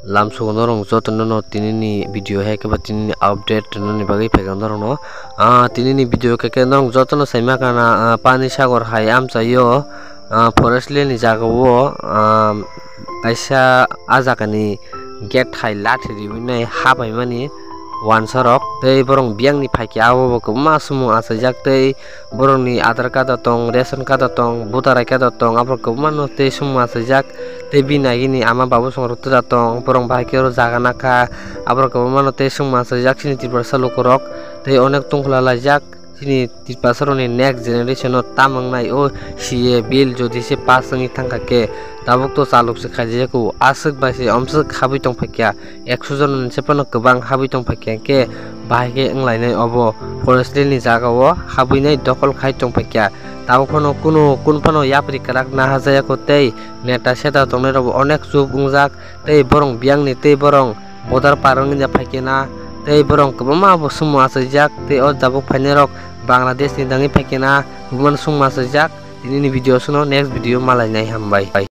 lamso norong jotono no tinini video hai ke batini update no ni bagi pegang norong no tinini video ke norong jotono saima kana pani sagor hai amchayo forest land ni jaga o kaisa ajakani gate hai lathi ribinai habai mani wansorok tei borong biang ni phaiki abo kubma sumo asajak tei borong ni aadhar card tong ration card tong voter card tong abo kubma no tei sumo asajak tei binagi ni ama babu songrok tuda tong borong baikero jaga naka abo kubma no tei sumo asajak sini tipar salukorok tei onek tongkla lajak sini tipasaroni next generation o tamang nai o CA bill jodi se pass ni thangka ke tabuk to chaluk se khaje ko asuk ba se amsuk khabi tong phakya 100 jon se pano kubang habi tong phakya ke bahike englainai obo forest ni jaga o habi nai dokol khai tong phakya tabuk pano kuno kun pano yapri karak na hajaya ko tei neta seta tongnai robo onek sub ungjak tei borong biang ni tei borong bodar parong ni phakena tei borong kubama bo sumo asajak tei o jabuk phainai rok Bangladesh ni dangi phakena guman sungma sajak ini video suno next video malai nai hambai.